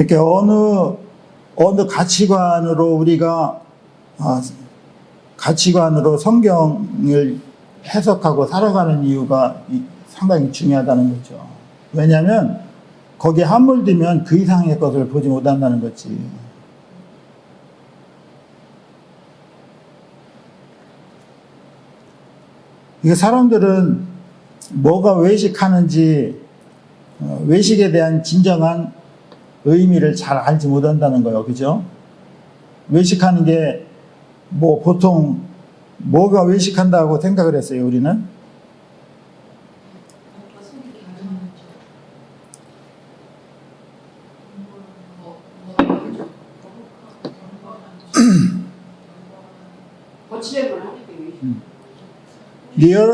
이렇게 어느 가치관으로 우리가 가치관으로 성경을 해석하고 살아가는 이유가 상당히 중요하다는 거죠. 왜냐하면 거기에 함몰되면 그 이상의 것을 보지 못한다는 거지. 이게 사람들은 뭐가 외식하는지 외식에 대한 진정한 의미를 잘 알지 못한다는 거예요. 그죠? 외식하는 게 뭐 보통 뭐가 외식한다고 생각을 했어요, 우리는?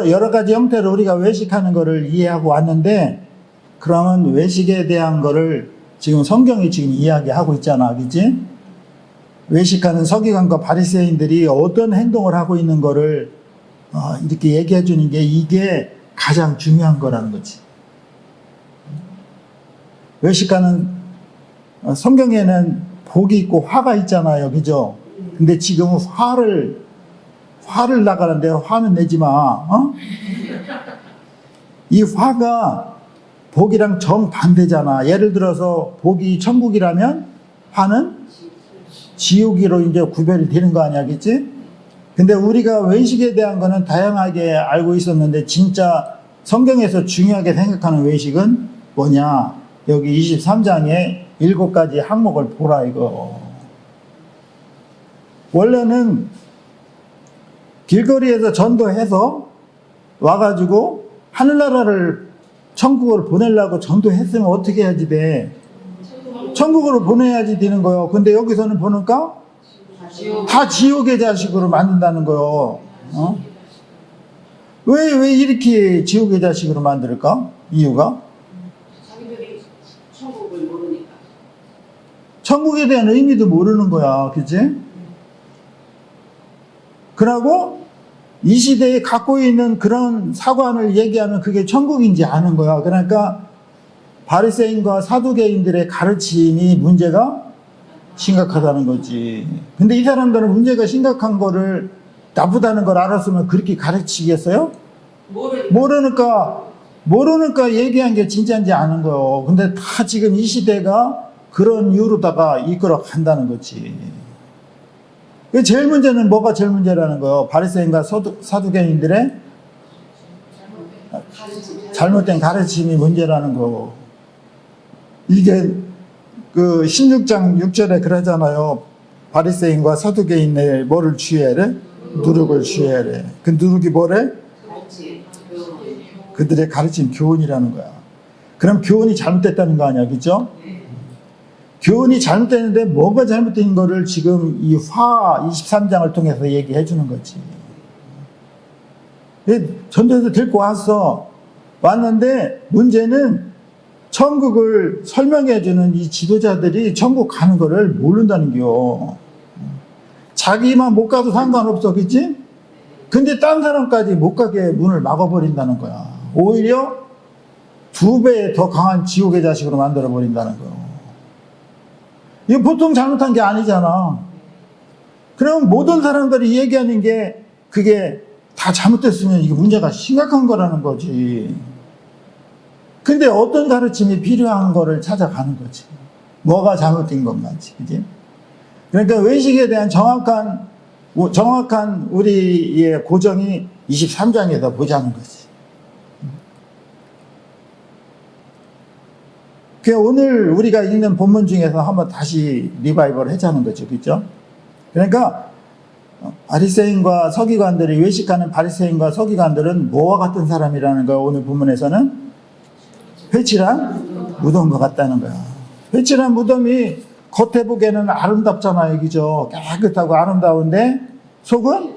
여러 가지 형태로 우리가 외식하는 것을 이해하고 왔는데, 그러면 외식에 대한 거를 지금 성경이 지금 이야기하고 있잖아, 그치? 외식하는 서기관과 바리새인들이 어떤 행동을 하고 있는 거를 이렇게 얘기해 주는 게 이게 가장 중요한 거라는 거지. 외식하는 성경에는 복이 있고 화가 있잖아요, 그죠? 근데 지금 화를 나가는데 화는 내지 마. 이 화가 복이랑 정반대잖아. 예를 들어서 복이 천국이라면 화는 지옥이로 이제 구별이 되는 거 아니야, 그치? 근데 우리가 외식에 대한 거는 다양하게 알고 있었는데 진짜 성경에서 중요하게 생각하는 외식은 뭐냐? 여기 23장에 7가지 항목을 보라 이거. 원래는 길거리에서 전도해서 와가지고 하늘나라를 천국으로 보내려고 전도했으면 어떻게 해야지 돼? 천국으로 보내야지 되는 거예요. 근데 여기서는 보니까 다 지옥의 자식으로 만든다는 거예요. 왜 이렇게 지옥의 자식으로 만들까? 이유가? 자기들이 천국을 모르니까. 천국에 대한 의미도 모르는 거야. 그치? 그러고 이 시대에 갖고 있는 그런 사관을 얘기하면 그게 천국인지 아는 거야. 그러니까 바리새인과 사두개인들의 가르침이 문제가 심각하다는 거지. 근데 이 사람들은 문제가 심각한 거를 나쁘다는 걸 알았으면 그렇게 가르치겠어요? 모르니까 얘기한 게 진짜인지 아는 거예요. 근데 다 지금 이 시대가 그런 이유로다가 이끌어 간다는 거지. 제일 문제는 뭐가 제일 문제라는 거예요? 바리새인과 사두개인들의 잘못된 가르침이 문제라는 거고. 이게 그 16장 6절에 그러잖아요. 바리새인과 사두개인의 뭐를 취해래? 누룩을 취해래. 그 누룩이 뭐래? 그들의 가르침 교훈이라는 거야. 그럼 교훈이 잘못됐다는 거 아니야, 그죠? 교훈이 잘못됐는데 뭐가 잘못된 거를 지금 이 화 23장을 통해서 얘기해 주는 거지. 전도해서 데리고 왔는데 문제는 천국을 설명해 주는 이 지도자들이 천국 가는 거를 모른다는 겨. 자기만 못 가도 상관없어, 그치? 근데 딴 사람까지 못 가게 문을 막아버린다는 거야. 오히려 2배 더 강한 지옥의 자식으로 만들어버린다는 거야. 이거 보통 잘못한 게 아니잖아. 그럼 모든 사람들이 얘기하는 게 그게 다 잘못됐으면 이게 문제가 심각한 거라는 거지. 근데 어떤 가르침이 필요한 거를 찾아가는 거지. 뭐가 잘못된 것만지, 그지? 그러니까 외식에 대한 정확한 우리의 고정이 23장에다 보자는 거지. 오늘 우리가 읽는 본문 중에서 한번 다시 리바이벌 하자는 거죠. 그죠? 그러니까 바리새인과 서기관들이 외식하는 바리새인과 서기관들은 뭐와 같은 사람이라는 거야. 오늘 본문에서는 회칠한 무덤과 같다는 거야. 회칠한 무덤이 겉에 보기에는 아름답잖아요. 그죠? 깨끗하고 아름다운데 속은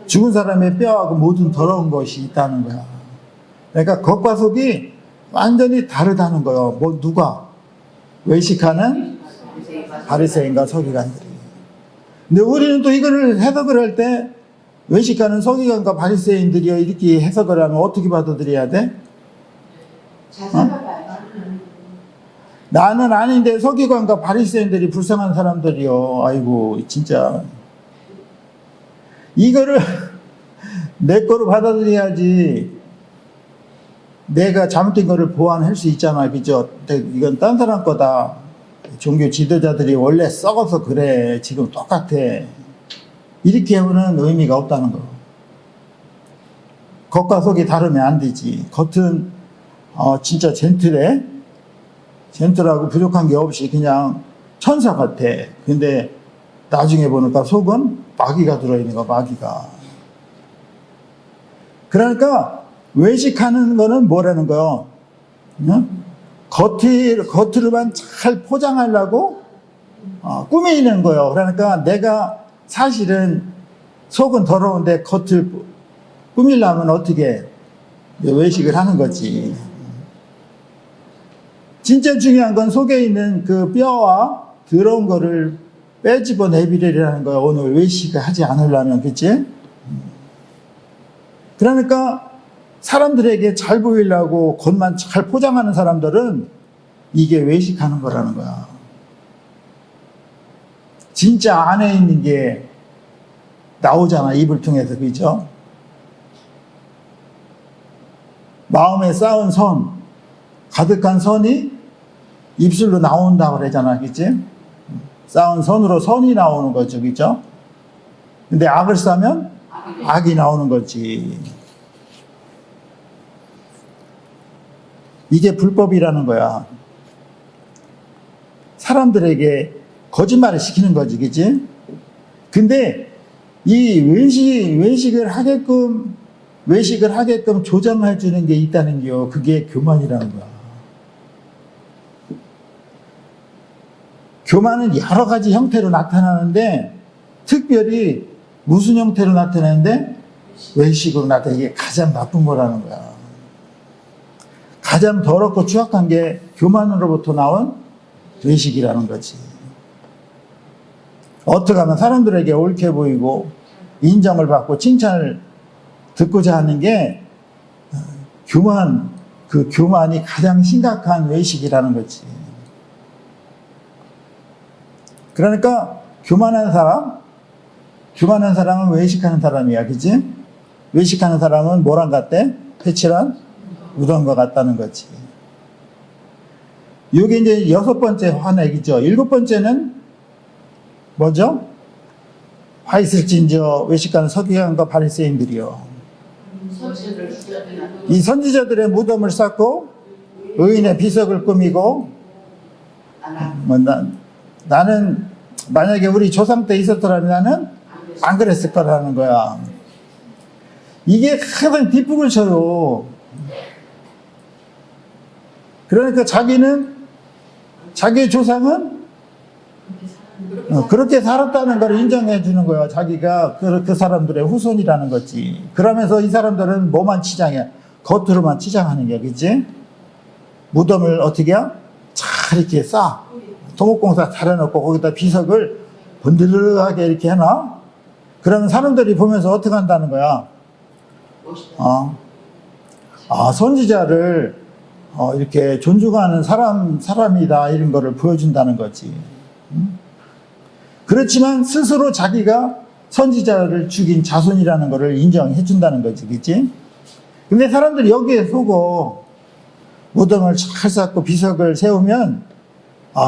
죽은 사람의 뼈하고 모든 더러운 것이 있다는 거야. 그러니까 겉과 속이 완전히 다르다는 거예요. 누가? 외식하는 바리새인과 서기관들이. 근데 우리는 또 이거를 해석을 할 때 외식하는 서기관과 바리새인들이요 이렇게 해석을 하면 어떻게 받아들여야 돼? 나는 아닌데 서기관과 바리새인들이 불쌍한 사람들이요. 아이고 진짜 이거를 내 거로 받아들여야지 내가 잘못된 거를 보완할 수 있잖아. 그죠? 이건 딴 사람 거다. 종교 지도자들이 원래 썩어서 그래. 지금 똑같아. 이렇게 하면은 의미가 없다는 거. 겉과 속이 다르면 안 되지. 겉은 진짜 젠틀하고 부족한 게 없이 그냥 천사 같아. 근데 나중에 보니까 속은 마귀가 들어있는 거야, 마귀가. 그러니까 외식하는 거는 뭐라는 거요? 응? 겉으로만 잘 포장하려고 꾸미는 거예요. 그러니까 내가 사실은 속은 더러운데 겉을 꾸미려면 어떻게 외식을 하는 거지. 진짜 중요한 건 속에 있는 그 뼈와 더러운 거를 빼집어 내비려라는 거예요. 오늘 외식을 하지 않으려면, 그치? 그러니까 사람들에게 잘 보이려고 겉만 잘 포장하는 사람들은 이게 외식하는 거라는 거야. 진짜 안에 있는 게 나오잖아, 입을 통해서, 그죠? 마음에 쌓은 선, 가득한 선이 입술로 나온다고 그러잖아, 그치? 쌓은 선으로 선이 나오는 거죠, 그죠? 근데 악을 쌓으면 악이 나오는 거지. 이게 불법이라는 거야. 사람들에게 거짓말을 시키는 거지, 그치? 근데 이 외식을 하게끔 조장해 주는 게 있다는 게요. 그게 교만이라는 거야. 교만은 여러 가지 형태로 나타나는데 특별히 무슨 형태로 나타나는데 외식으로 나타나. 이게 가장 나쁜 거라는 거야. 가장 더럽고 추악한 게 교만으로부터 나온 외식이라는 거지. 어떻게 하면 사람들에게 옳게 보이고 인정을 받고 칭찬을 듣고자 하는 게 그 교만이 가장 심각한 외식이라는 거지. 그러니까 교만한 사람은 외식하는 사람이야, 그치? 외식하는 사람은 뭐랑 같대? 회칠한 무덤과 같다는 거지. 이게 이제 6번째 화내기죠. 7번째는 뭐죠? 화 있을진저 외식하는 서기관과 바리새인들이요. 이 선지자들의 무덤을 쌓고 의인의 비석을 꾸미고 나는 만약에 우리 조상 때 있었더라면 나는 안 그랬을 거라는 거야. 이게 가장 뒷북을 쳐요. 그러니까 자기의 조상은 그렇게 살았다는 걸 인정해 주는 거야. 자기가 그 사람들의 후손이라는 거지. 그러면서 이 사람들은 뭐만 치장해? 겉으로만 치장하는 게, 그치? 무덤을 어떻게 해? 잘 이렇게 쌓아. 토목공사 잘 해놓고 거기다 비석을 번들하게 이렇게 해놔. 그러면 사람들이 보면서 어떻게 한다는 거야? 선지자를 이렇게 존중하는 사람이다, 이런 거를 보여준다는 거지. 그렇지만 스스로 자기가 선지자를 죽인 자손이라는 거를 인정해 준다는 거지, 그치? 근데 사람들이 여기에 속어 무덤을 잘 쌓고 비석을 세우면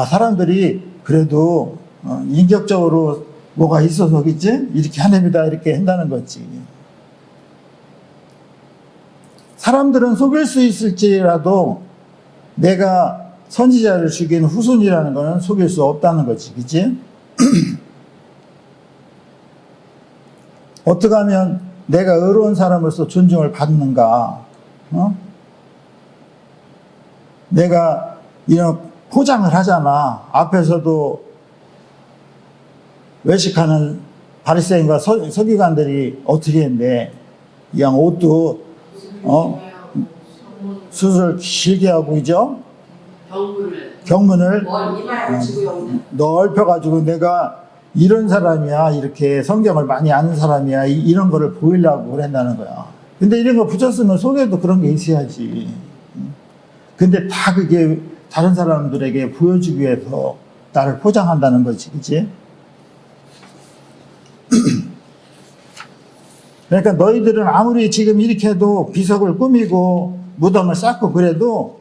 사람들이 그래도 인격적으로 뭐가 있어서, 그치? 이렇게 하냅니다, 이렇게 한다는 거지. 사람들은 속일 수 있을지라도 내가 선지자를 죽인 후손이라는 거는 속일 수 없다는 거지, 그치? 어떻게 하면 내가 의로운 사람으로서 존중을 받는가? 내가 이런 포장을 하잖아. 앞에서도 외식하는 바리새인과 서기관들이 어떻게 했는데, 그냥 옷도 수술 길게 하고, 그죠? 경문을 넓혀가지고 내가 이런 사람이야, 이렇게 성경을 많이 아는 사람이야, 이런 거를 보이려고 그랬다는 거야. 근데 이런 거 붙였으면 속에도 그런 게 있어야지. 근데 다 그게 다른 사람들에게 보여주기 위해서 나를 포장한다는 거지, 그치? 그러니까 너희들은 아무리 지금 이렇게 해도 비석을 꾸미고 무덤을 쌓고 그래도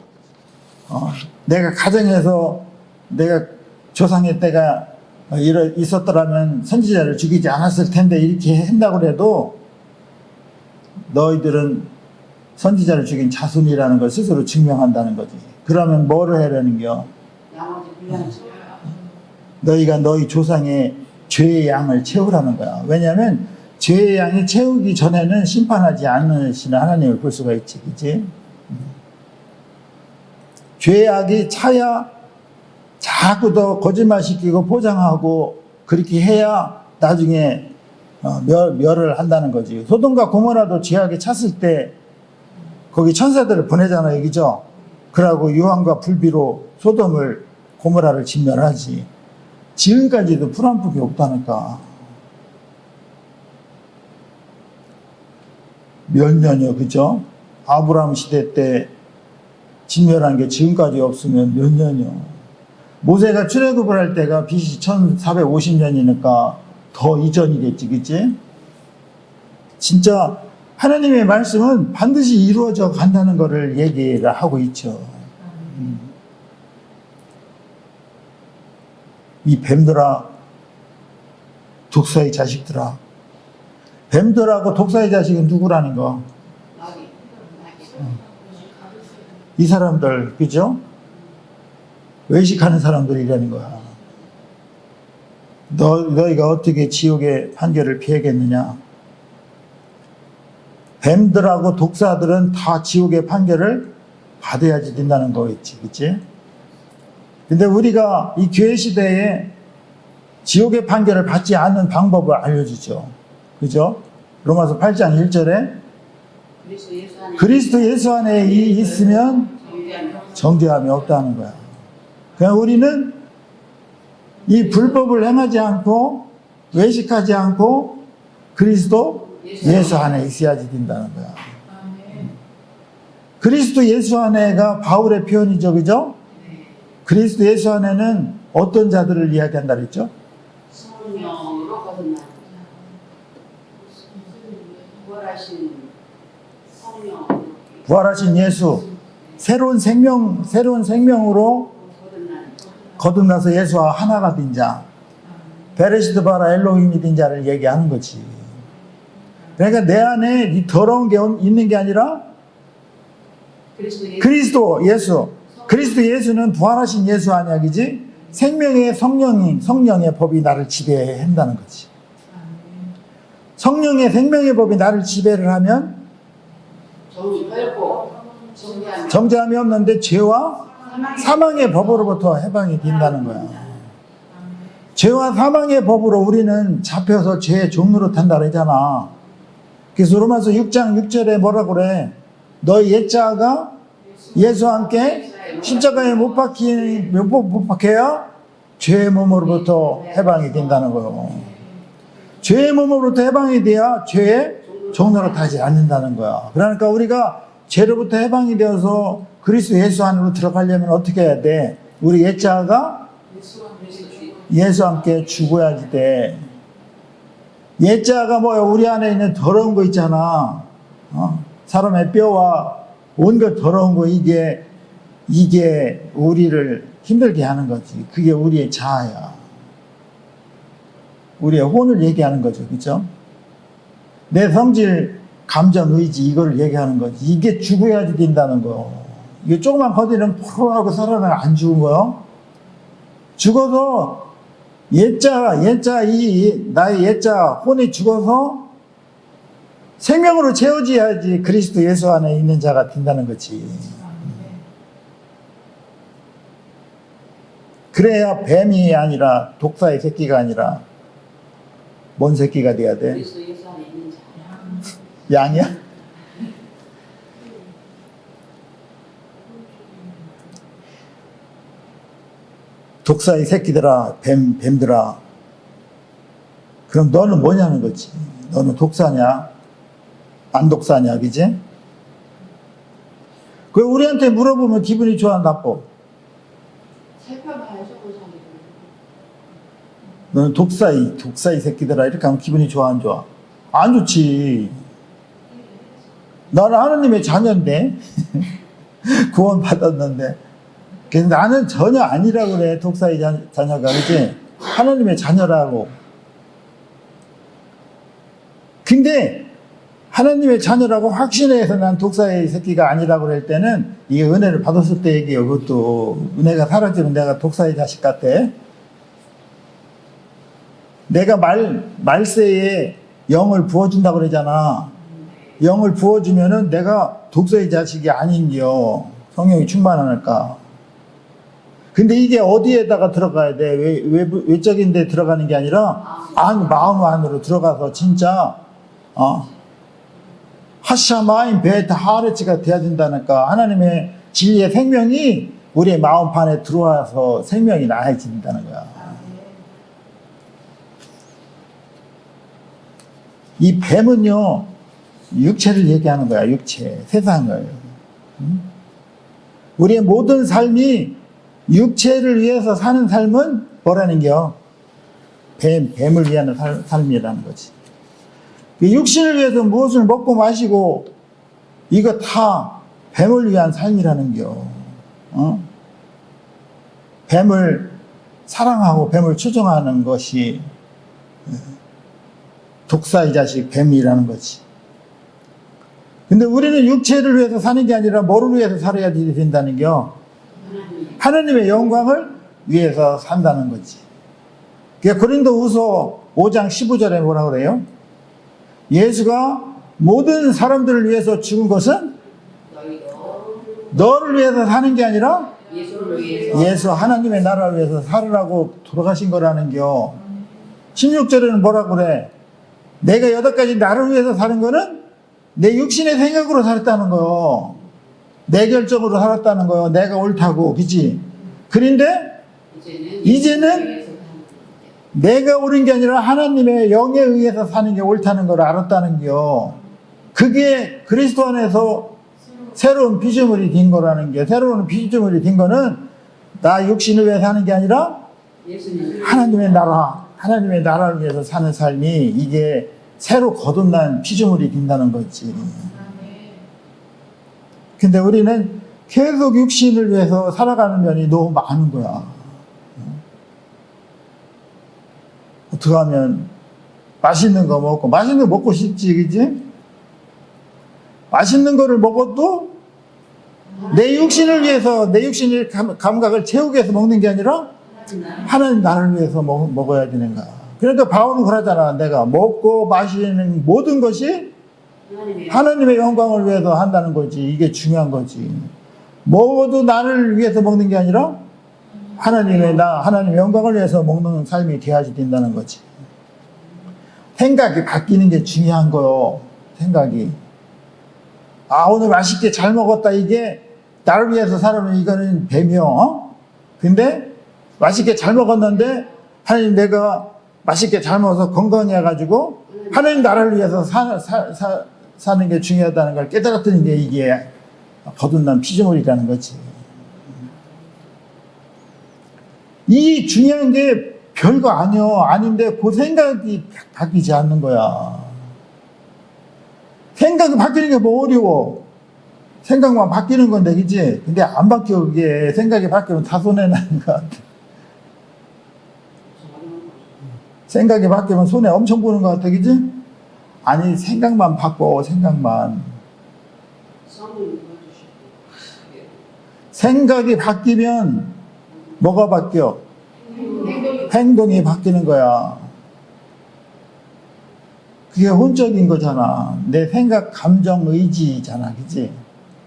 내가 가정에서 내가 조상의 때가 있었더라면 선지자를 죽이지 않았을 텐데 이렇게 한다고 해도 너희들은 선지자를 죽인 자손이라는 걸 스스로 증명한다는 거지. 그러면 뭐를 하려는겨? 나머지 분량을 너희가 너희 조상의 죄의 양을 채우라는 거야. 왜냐하면 죄의 양이 채우기 전에는 심판하지 않으시는 하나님을 볼 수가 있지, 그치? 죄악이 차야 자꾸 더 거짓말시키고 포장하고 그렇게 해야 나중에 멸을 한다는 거지. 소돔과 고모라도 죄악이 찼을 때 거기 천사들을 보내잖아요, 그죠? 그러고 유황과 불비로 소돔을 고모라를 진멸하지. 지금까지도 풀 한 푼이 없다니까. 몇 년이요, 그죠? 아브라함 시대 때 진멸한 게 지금까지 없으면 몇 년이요. 모세가 출애굽을 할 때가 BC 1450년이니까 더 이전이겠지, 그치? 진짜 하나님의 말씀은 반드시 이루어져 간다는 것을 얘기를 하고 있죠. 이 뱀들아, 독사의 자식들아. 뱀들하고 독사의 자식은 누구라는 거? 이 사람들, 그죠? 외식하는 사람들이라는 거야. 너희가 어떻게 지옥의 판결을 피하겠느냐? 뱀들하고 독사들은 다 지옥의 판결을 받아야지 된다는 거겠지, 그치? 근데 우리가 이 교회 시대에 지옥의 판결을 받지 않는 방법을 알려주죠. 그죠? 로마서 8장 1절에 그리스도 예수 안에 있으면 정죄함이 없다는 거야. 그냥 우리는 이 불법을 행하지 않고 외식하지 않고 그리스도 예수 안에 있어야지 된다는 거야. 그리스도 예수 안에가 바울의 표현이죠, 그죠? 그리스도 예수 안에는 어떤 자들을 이야기한다 그랬죠? 성령으로 거듭난 부활하신 예수, 새로운 생명으로 거듭나서 예수와 하나가 된 자, 베레시드 바라 엘로힘이 된 자를 얘기하는 거지. 그러니까 내 안에 이 더러운 게 있는 게 아니라 그리스도 예수. 그리스도 예수는 부활하신 예수 아니야, 그지? 생명의 성령의 법이 나를 지배한다는 거지. 성령의 생명의 법이 나를 지배를 하면 정죄함이 없는데 죄와 사망의 법으로부터 해방이 된다는 거야. 죄와 사망의 법으로 우리는 잡혀서 죄의 종로로 탄다 그러잖아. 그래서 로마서 6장 6절에 뭐라 그래? 너희 옛자가 예수와 함께 십자가에 못 박혀야 죄의 몸으로부터 해방이 된다는 거예요. 죄의 몸으로부터 해방이 돼야 죄의 종로로 타지 않는다는 거야. 그러니까 우리가 죄로부터 해방이 되어서 그리스도 예수 안으로 들어가려면 어떻게 해야 돼? 우리 옛자가 예수와 함께 죽어야지 돼. 옛자가 뭐야? 우리 안에 있는 더러운 거 있잖아. 사람의 뼈와 온갖 더러운 거, 이게 우리를 힘들게 하는 거지. 그게 우리의 자아야. 우리의 혼을 얘기하는 거죠. 그죠? 내 성질, 감정, 의지, 이걸 얘기하는 거지. 이게 죽어야지 된다는 거. 이게 조금만 거들면 포로하고 살아나면 안 죽은 거요. 죽어서 나의 옛자, 혼이 죽어서 생명으로 채워져야지 그리스도 예수 안에 있는 자가 된다는 거지. 그래야 뱀이 아니라 독사의 새끼가 아니라 뭔 새끼가 돼야 돼? 그리스도 예수 안에 있는 자. 양이야? 독사의 새끼들아, 뱀들아. 그럼 너는 뭐냐는 거지. 너는 독사냐? 안 독사냐, 그지? 그 우리한테 물어보면 기분이 좋아, 나빠? 살펴봐야죠, 그 자기를. 너는 독사이 새끼들아. 이렇게 하면 기분이 좋아, 안 좋아? 안 좋지. 나는 하나님의 자녀인데. 구원 받았는데. 그래서 나는 전혀 아니라고 그래, 독사이 자녀가. 그지? 하나님의 자녀라고. 근데, 하나님의 자녀라고 확신해서 난 독사의 새끼가 아니라고 그럴 때는, 이게 은혜를 받았을 때 얘기예요. 그것도, 은혜가 사라지면 내가 독사의 자식 같아. 내가 말세에 영을 부어준다고 그러잖아. 영을 부어주면은 내가 독사의 자식이 아닌겨. 성령이 충만하니까. 근데 이게 어디에다가 들어가야 돼? 외적인 데 들어가는 게 아니라, 마음 안으로 들어가서 진짜, 하샤마인 베타 하레츠가 돼야 된다니까. 하나님의 진리의 생명이 우리의 마음판에 들어와서 생명이 나아진다는 거야. 이 뱀은요, 육체를 얘기하는 거야, 육체, 세상을. 우리의 모든 삶이 육체를 위해서 사는 삶은 뭐라는 게요? 뱀을 위한 삶이라는 거지. 육신을 위해서 무엇을 먹고 마시고, 이거 다 뱀을 위한 삶이라는 겨. 뱀을 사랑하고 뱀을 추종하는 것이 독사의 자식 뱀이라는 거지. 근데 우리는 육체를 위해서 사는 게 아니라 뭐를 위해서 살아야 된다는 겨? 하나님의 영광을 위해서 산다는 거지. 고린도후서 5장 15절에 뭐라 그래요? 예수가 모든 사람들을 위해서 죽은 것은 너를 위해서 사는 게 아니라 예수 하나님의 나라를 위해서 살으라고 돌아가신 거라는 겨. 16절에는 뭐라 그래? 내가 여태까지 나를 위해서 사는 거는 내 육신의 생각으로 살았다는 거요. 내 결정으로 살았다는 거요. 내가 옳다고, 그치? 그런데 이제는 내가 옳은 게 아니라 하나님의 영에 의해서 사는 게 옳다는 걸 알았다는 겨. 그게 그리스도 안에서 새로운 피조물이 된 거라는 게, 새로운 피조물이 된 거는 나 육신을 위해 사는 게 아니라 하나님의 나라를 위해서 사는 삶이 이게 새로 거듭난 피조물이 된다는 거지. 근데 우리는 계속 육신을 위해서 살아가는 면이 너무 많은 거야. 어떻게 하면 맛있는 거 먹고 싶지, 그지? 맛있는 거를 먹어도 내 육신을 위해서, 내 육신의 감각을 채우기 위해서 먹는 게 아니라 하나님 나를 위해서 먹어야 되는 거야. 그러니까 바울은 그러잖아. 내가 먹고 마시는 모든 것이 하나님의 영광을 위해서 한다는 거지. 이게 중요한 거지. 먹어도 나를 위해서 먹는 게 아니라 하나님의 영광을 위해서 먹는 삶이 돼야지 된다는 거지. 생각이 바뀌는 게 중요한 거요. 생각이. 오늘 맛있게 잘 먹었다. 이게 나를 위해서 살아는 이거는 뱀이요. 근데 맛있게 잘 먹었는데 하나님 내가 맛있게 잘 먹어서 건강해가지고 하나님 나라를 위해서 사는 게 중요하다는 걸 깨달았더니 게 이게 거듭난 피조물이라는 거지. 이 중요한 게 별거 아닌데 그 생각이 바뀌지 않는 거야. 생각이 바뀌는 게 뭐 어려워. 생각만 바뀌는 건데, 그지? 근데 안 바뀌어, 그게. 생각이 바뀌면 다 손해나는 것 같아. 생각이 바뀌면 손해 엄청 보는 것 같아, 그지? 아니, 생각만 바꿔, 생각만. 생각이 바뀌면 뭐가 바뀌어? 행동이 바뀌는 거야. 그게 혼적인 거잖아. 내 생각, 감정, 의지잖아, 그지?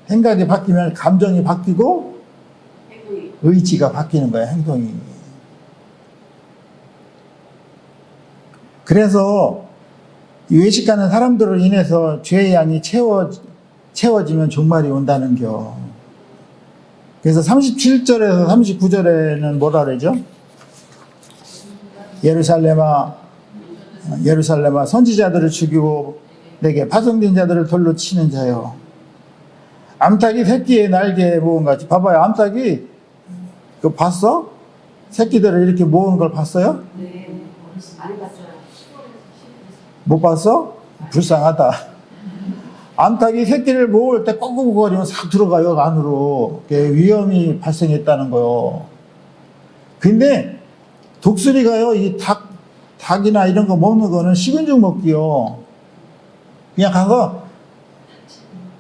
생각이 바뀌면 감정이 바뀌고 의지가 바뀌는 거야, 행동이. 그래서 외식하는 사람들로 인해서 죄의 양이 채워지면 종말이 온다는 겨. 그래서 37절에서 39절에는 뭐라 그러죠? 예루살렘아 선지자들을 죽이고 내게 파송된 자들을 돌로 치는 자여. 암탉이 새끼의 날개에 모은 같이. 봐봐요. 암탉이 그거 봤어? 새끼들을 이렇게 모으는 걸 봤어요? 네. 많이 봤어요. 못 봤어? 불쌍하다. 암탉이 새끼를 모을 때 꼬꾸거리면 싹 들어가요, 안으로. 그게 위험이 발생했다는 거요. 근데 독수리가요, 이 닭이나 이런 거 먹는 거는 식은 죽 먹기요. 그냥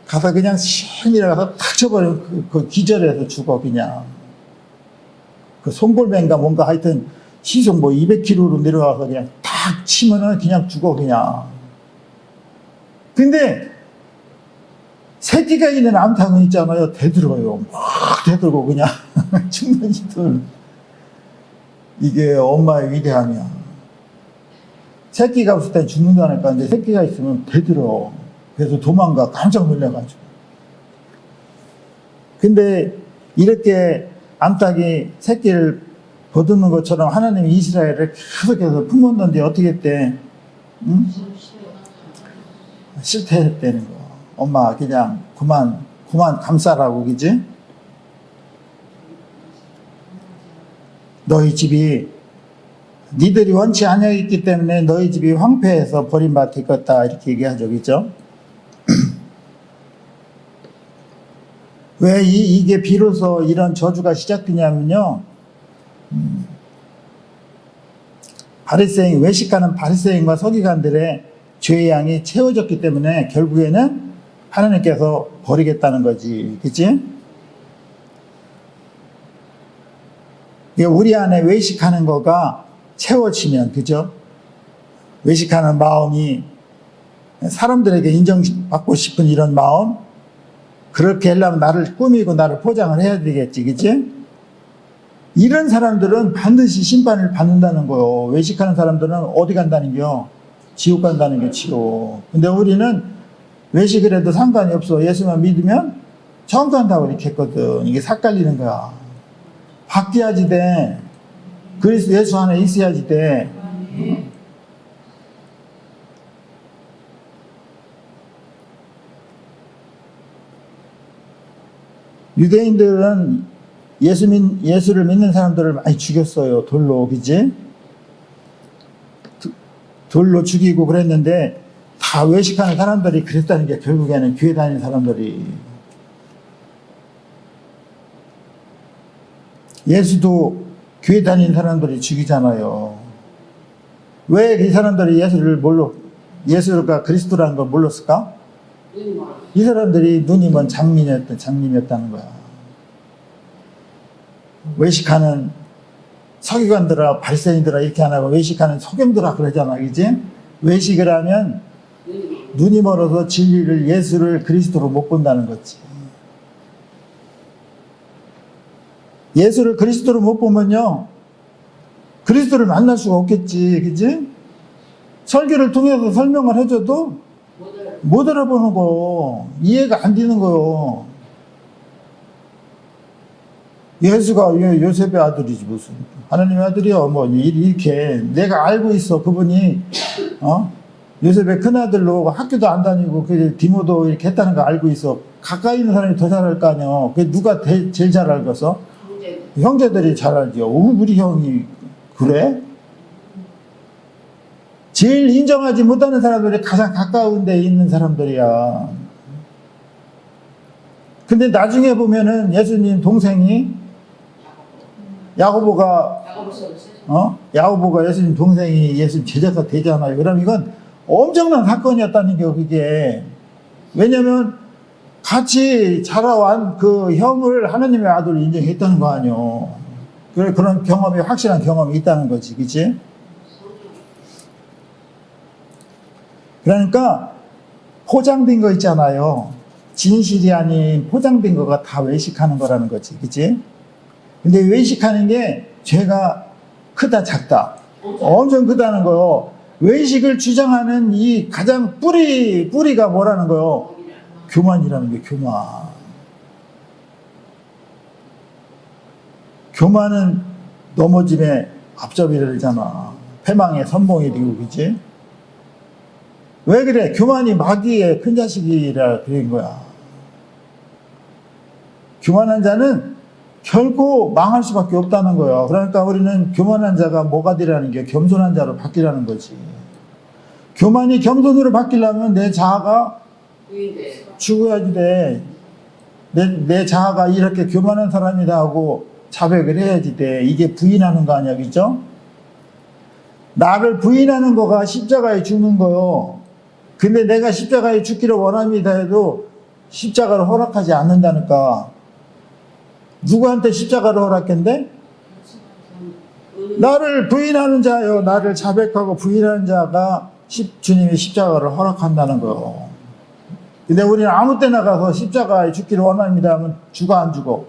가서 그냥 시원히 가서 탁 쳐버리면 그 기절해서 죽어, 그냥. 그 송골매인가 뭔가 하여튼 시속 뭐 200km로 내려가서 그냥 탁 치면은 그냥 죽어, 그냥. 근데 새끼가 있는 암탉은 있잖아요. 대들어요. 막 대들고 그냥 죽는 이들. 이게 엄마의 위대함이야. 새끼가 없을 땐 죽는다니까. 근데 새끼가 있으면 대들어. 그래서 도망가. 깜짝 놀래가지고. 근데 이렇게 암탉이 새끼를 거두는 것처럼 하나님이 이스라엘을 계속해서 품었는데 어떻게 했대? 응? 실패했다는 거. 엄마 그냥 그만 감싸라고, 그지? 너희 집이 니들이 원치 아니었기 때문에 너희 집이 황폐해서 버림받을 것다, 이렇게 얘기하죠, 그죠? 왜 이게 비로소 이런 저주가 시작되냐면요, 바리새인, 외식하는 바리새인과 서기관들의 죄의 양이 채워졌기 때문에 결국에는 하나님께서 버리겠다는 거지, 그치? 우리 안에 외식하는 거가 채워지면, 그죠? 외식하는 마음이 사람들에게 인정받고 싶은 이런 마음, 그렇게 하려면 나를 꾸미고 나를 포장을 해야 되겠지, 그치? 이런 사람들은 반드시 심판을 받는다는 거요. 외식하는 사람들은 어디 간다는 겨? 지옥 간다는 게 지옥. 근데 우리는 외식을 해도 상관이 없어. 예수만 믿으면 천국 간다고 이렇게 했거든. 이게 삭갈리는 거야. 바뀌어야지 돼. 그리스도 예수 안에 있어야지 돼. 유대인들은 예수를 믿는 사람들을 많이 죽였어요. 돌로, 그지? 돌로 죽이고 그랬는데 다 외식하는 사람들이 그랬다는 게 결국에는 교회 다니는 사람들이. 예수도 교회 다니는 사람들이 죽이잖아요. 왜 이 사람들이 예수가 그리스도라는 걸 몰랐을까? 이 사람들이 눈이 먼 장님이었다는 거야. 외식하는 서기관들아, 바리새인들아 이렇게 안 하고 외식하는 소경들아 그러잖아, 그지? 외식을 하면 눈이 멀어서 진리를, 예수를 그리스도로 못 본다는 거지. 예수를 그리스도로 못 보면요, 그리스도를 만날 수가 없겠지, 그지? 설교를 통해서 설명을 해줘도 못 알아보는 거, 이해가 안 되는 거요. 예수가 요셉의 아들이지 무슨 하나님의 아들이요, 뭐 이렇게 내가 알고 있어. 그분이 요셉의 큰아들로 학교도 안 다니고 그 디모도 이렇게 했다는 거 알고 있어. 가까이 있는 사람이 더 잘 알 거 아니야. 그 누가 제일 잘 알겠어? 형제들이 잘 알죠. 우리 형이 그래? 제일 인정하지 못하는 사람들이 가장 가까운 데 있는 사람들이야. 근데 나중에 보면은 예수님 동생이 야고보가 예수님 동생이 예수님 제자가 되잖아요. 그럼 이건 엄청난 사건이었다는 게 그게. 왜냐면 같이 자라온 그 형을 하나님의 아들로 인정했다는 거 아니요. 그런 경험이, 확실한 경험이 있다는 거지, 그치? 그러니까 포장된 거 있잖아요. 진실이 아닌 포장된 거가 다 외식하는 거라는 거지, 그치? 근데 외식하는 게 죄가 크다 작다 엄청 크다는 거요. 외식을 주장하는 이 가장 뿌리가 뭐라는 거요? 교만이라는 게, 교만. 교만은 넘어짐에 앞잡이를 들잖아. 패망의 선봉이 되고, 그치? 왜 그래? 교만이 마귀의 큰 자식이라 그런 거야. 교만한 자는 결코 망할 수밖에 없다는 거예요. 그러니까 우리는 교만한 자가 뭐가 되라는 게 겸손한 자로 바뀌라는 거지. 교만이 겸손으로 바뀌려면 내 자아가 부인돼. 죽어야지 돼. 내 자아가 이렇게 교만한 사람이다 하고 자백을 해야지 돼. 이게 부인하는 거 아니야, 그죠? 나를 부인하는 거가 십자가에 죽는 거요. 근데 내가 십자가에 죽기를 원합니다 해도 십자가를 허락하지 않는다니까. 누구한테 십자가를 허락했는데? 나를 부인하는 자요. 나를 자백하고 부인하는 자가 주님이 십자가를 허락한다는 거요. 근데 우리는 아무 때나 가서 십자가에 죽기를 원합니다 하면 죽어 안 죽어?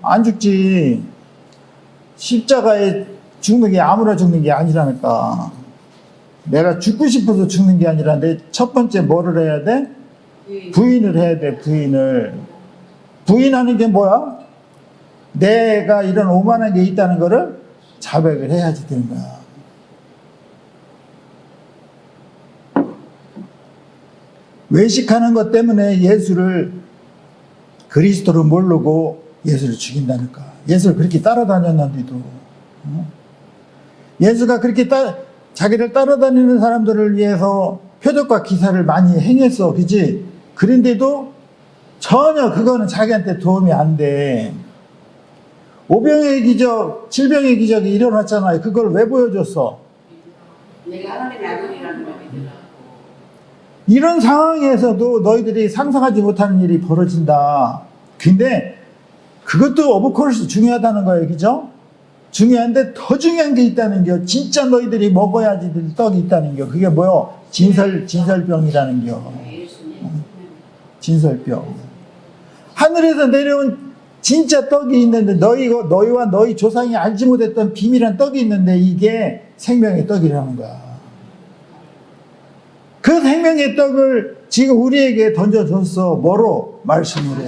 안 죽지. 십자가에 죽는 게 아무나 죽는 게 아니라니까. 내가 죽고 싶어서 죽는 게 아니라 내 첫 번째 뭐를 해야 돼? 부인을 해야 돼. 부인을. 부인하는 게 뭐야? 내가 이런 오만한 게 있다는 거를 자백을 해야지 되는 거야. 외식하는 것 때문에 예수를 그리스도로 모르고 예수를 죽인다니까. 예수를 그렇게 따라다녔는데도. 예수가 그렇게 자기를 따라다니는 사람들을 위해서 표적과 기사를 많이 행했어. 그지? 그런데도 전혀 그거는 자기한테 도움이 안 돼. 오병의 기적, 칠병의 기적이 일어났잖아요. 그걸 왜 보여줬어? 내가 하나님의 아들이라는 걸 믿으라. 이런 상황에서도 너희들이 상상하지 못하는 일이 벌어진다. 근데 그것도 오브코urse 중요하다는 거예요. 그죠? 중요한데 더 중요한 게 있다는 게 진짜 너희들이 먹어야지 될 떡이 있다는 게 그게 뭐요? 진설병이라는 게 진설병. 하늘에서 내려온 진짜 떡이 있는데 너희와 너희 조상이 알지 못했던 비밀한 떡이 있는데 이게 생명의 떡이라는 거야. 그 생명의 떡을 지금 우리에게 던져줬어. 뭐로? 말씀으로.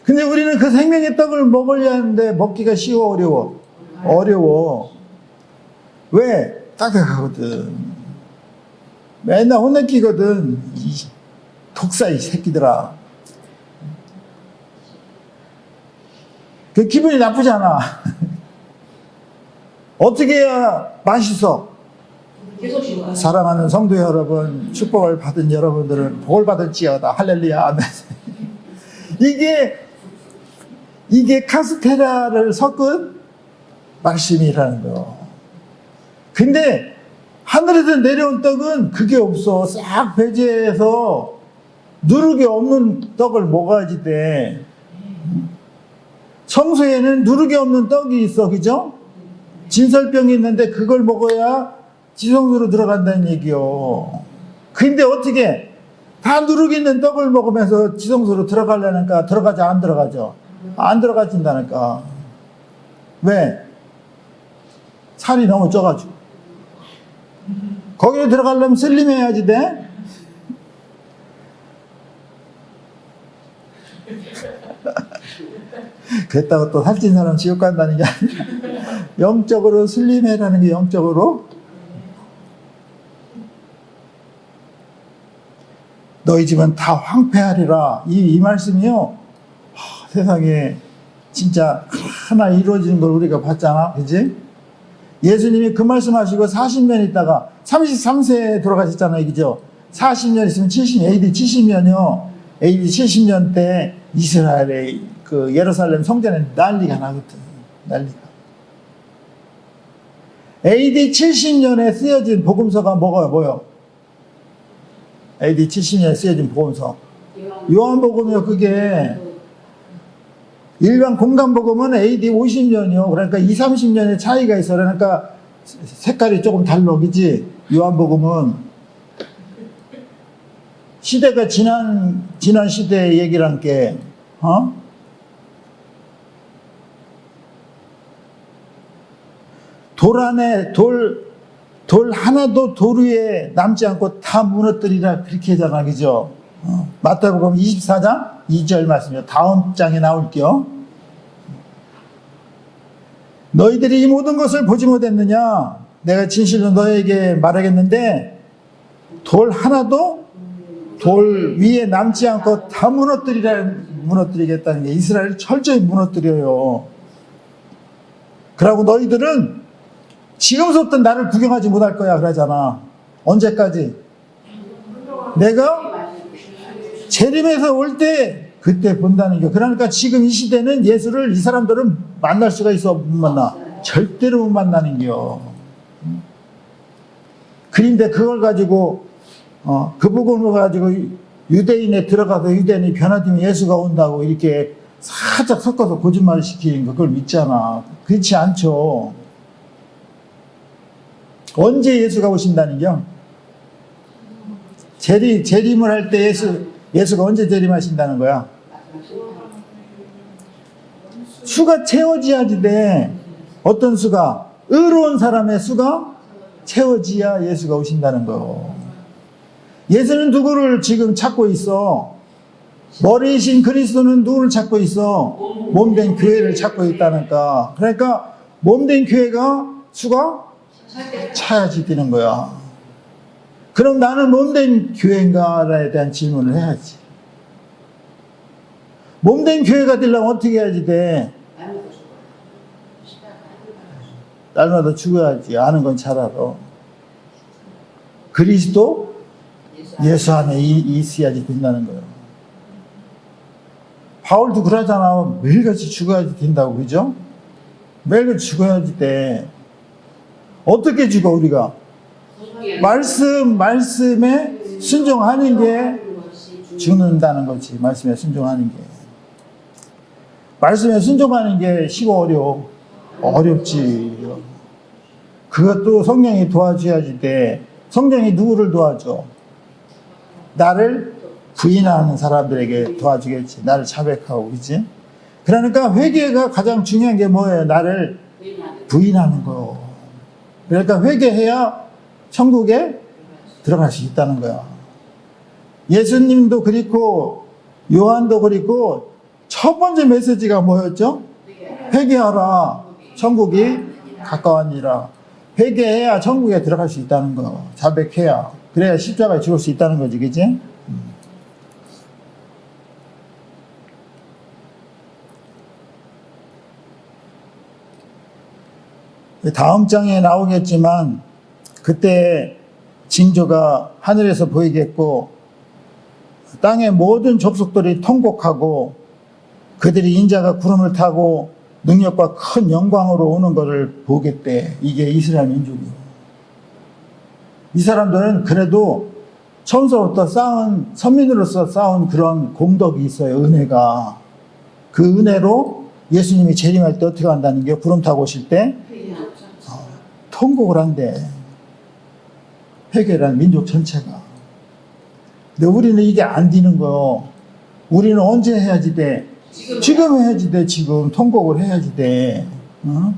근데 우리는 그 생명의 떡을 먹으려 하는데 먹기가 쉬워, 어려워? 어려워. 왜? 딱딱하거든. 맨날 혼내키거든. 이 독사 이 새끼들아. 그 기분이 나쁘잖아. 어떻게 해야 맛있어? 계속 지금 사랑하는 성도 여러분, 축복을 받은 여러분들은 복을 받을지어다. 할렐루야. 아멘. 이게 카스테라를 섞은 말씀이라는 거. 근데 하늘에서 내려온 떡은 그게 없어. 싹 배제해서 누룩이 없는 떡을 먹어야지 돼. 성소에는 누룩이 없는 떡이 있어. 그죠? 진설병이 있는데 그걸 먹어야 지성소로 들어간다는 얘기요. 근데 어떻게 다 누룩 있는 떡을 먹으면서 지성소로 들어가려니까 들어가죠? 안 들어가죠? 안 들어가진다니까. 왜? 살이 너무 쪄가지고. 거기에 들어가려면 슬림해야지 돼? 그랬다고 또 살찐 사람 지옥 간다는 게 아니라 영적으로 슬림해라는 게 영적으로 너희 집은 다 황폐하리라. 이 말씀이요. 세상에 진짜 하나 이루어지는 걸 우리가 봤잖아. 그지? 예수님이 그 말씀 하시고 40년 있다가 33세에 돌아가셨잖아요. 그죠? 40년 있으면 AD 70년이요. AD 70년 때 이스라엘의 그 예루살렘 성전에 난리가 나거든. 난리가. AD 70년에 쓰여진 복음서가 뭐요? AD 70년에 쓰여진 복음서. 요한복음이요. 그게 일반 공간복음은 AD 50년이요. 그러니까 20, 30년의 차이가 있어. 그러니까 색깔이 조금 달라. 그지? 요한복음은 시대가 지난 시대의 얘기란 게, 돌 안에 돌 하나도 돌 위에 남지 않고 다 무너뜨리라 그렇게 하잖아. 그죠? 마태복음 24장 2절 말씀이요. 다음 장에 나올게요. 너희들이 이 모든 것을 보지 못했느냐? 내가 진실로 너희에게 말하겠는데 돌 하나도 돌 위에 남지 않고 다 무너뜨리겠다는 게 이스라엘을 철저히 무너뜨려요. 그러고 너희들은 지금부터 나를 구경하지 못할 거야 그러잖아. 언제까지? 내가 재림에서 올 때 그때 본다는 게. 그러니까 지금 이 시대는 예수를 이 사람들은 만날 수가 있어? 못 만나? 절대로 못 만나는 겨. 그런데 그걸 가지고 그 부분을 가지고 유대인에 들어가서 유대인이 변화되면 예수가 온다고 이렇게 살짝 섞어서 거짓말을 시키는 거, 그걸 믿잖아. 그렇지 않죠. 언제 예수가 오신다는 겨? 재림을 할 때 예수가 언제 재림하신다는 거야? 수가 채워져야지 돼. 어떤 수가? 의로운 사람의 수가 채워져야 예수가 오신다는 거. 예수는 누구를 지금 찾고 있어? 머리이신 그리스도는 누구를 찾고 있어? 몸된 교회를 찾고 있다니까. 그러니까 몸된 교회가 수가 차야지 되는 거야. 그럼 나는 몸된 교회인가에 대한 질문을 해야지. 몸된 교회가 되려면 어떻게 해야지 돼? 날마다 죽어야지. 아는 건 잘 알아. 그리스도 예수 안에 있어야지 된다는 거예요. 바울도 그러잖아. 매일같이 죽어야지 된다고, 그죠? 매일같이 죽어야지 돼. 어떻게 죽어 우리가? 말씀에 순종하는 게 죽는다는 거지. 말씀에 순종하는 게. 말씀에 순종하는 게 쉬워 어려워? 어렵지. 그것도 성령이 도와줘야지 돼. 성령이 누구를 도와줘? 나를 부인하는 사람들에게 도와주겠지. 나를 자백하고, 그치? 그러니까 회개가 가장 중요한 게 뭐예요? 나를 부인하는 거. 그러니까 회개해야 천국에 들어갈 수 있다는 거야. 예수님도 그렇고 요한도 그렇고 첫 번째 메시지가 뭐였죠? 회개하라. 천국이 가까웠니라. 회개해야 천국에 들어갈 수 있다는 거. 자백해야. 그래야 십자가에 죽을 수 있다는 거지, 그치? 다음 장에 나오겠지만 그때 징조가 하늘에서 보이겠고 땅의 모든 족속들이 통곡하고 그들이 인자가 구름을 타고 능력과 큰 영광으로 오는 것을 보겠대. 이게 이스라엘 민족이에요. 이 사람들은 그래도 처음부터 쌓은, 선민으로서 쌓은 그런 공덕이 있어요. 은혜가. 그 은혜로 예수님이 재림할 때 어떻게 한다는 게 구름 타고 오실 때 통곡을 한대. 회개란 민족 전체가. 근데 우리는 이게 안 되는 거요. 우리는 언제 해야지 돼? 지금 해야지 돼. 지금 통곡을 해야지 돼. 어?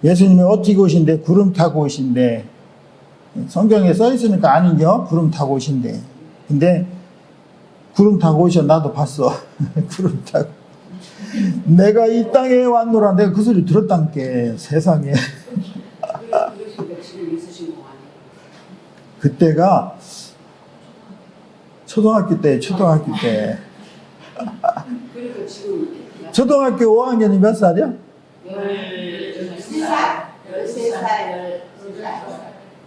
예수님이 어떻게 오신대? 구름 타고 오신대. 성경에 써 있으니까 아니죠? 구름 타고 오신대. 근데 구름 타고 오셔. 나도 봤어. 구름 타고. 내가 이 땅에 왔노라. 내가 그 소리 들었단께. 세상에. 그때가 초등학교 때. 초등학교 5학년이 몇 살이야?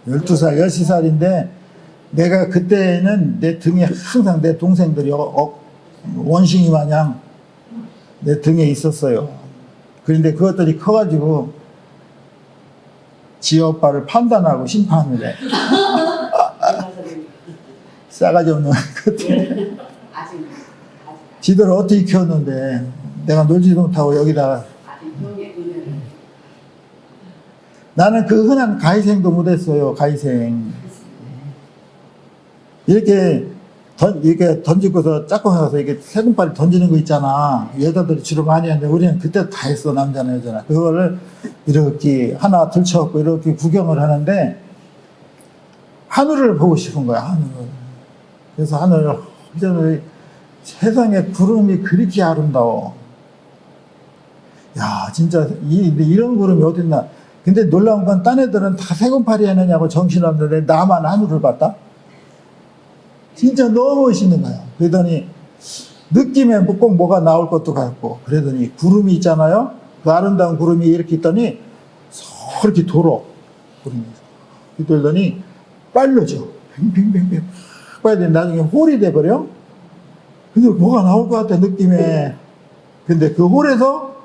12살, 13살인데 내가 그때는 내 등에 항상 내 동생들이 원숭이 마냥 내 등에 있었어요. 그런데 그것들이 커가지고 지 오빠를 판단하고 심판을 해. 싸가지 없는 것들. 지들을 어떻게 키웠는데 내가 놀지도 못하고 여기다가. 나는 그 흔한 가위생도 못했어요. 가위생. 이렇게 던지고서 짝꿍해서 이렇게 세금발이 던지는 거 있잖아. 여자들이 주로 많이 하는데 우리는 그때 다 했어. 남자나 여자나. 그거를 이렇게 하나 들쳐갖고 이렇게 구경을 하는데 하늘을 보고 싶은 거야. 하늘을. 그래서 하늘을 세상에 구름이 그렇게 아름다워. 야, 진짜 이런 구름이 어딨나. 근데 놀라운 건 딴 애들은 다 세곤팔이 하느냐고 정신없는데 나만 하늘을 봤다? 진짜 너무 멋있는 거야. 그러더니 느낌에 꼭 뭐가 나올 것도 같고, 그러더니 구름이 있잖아요. 그 아름다운 구름이 이렇게 있더니 이렇게 돌어. 구름이. 그러더니 빨려져. 뱅뱅뱅뱅. 봐야 돼. 나중에 홀이 돼버려. 근데 뭐가 나올 것 같아, 느낌에. 근데 그 홀에서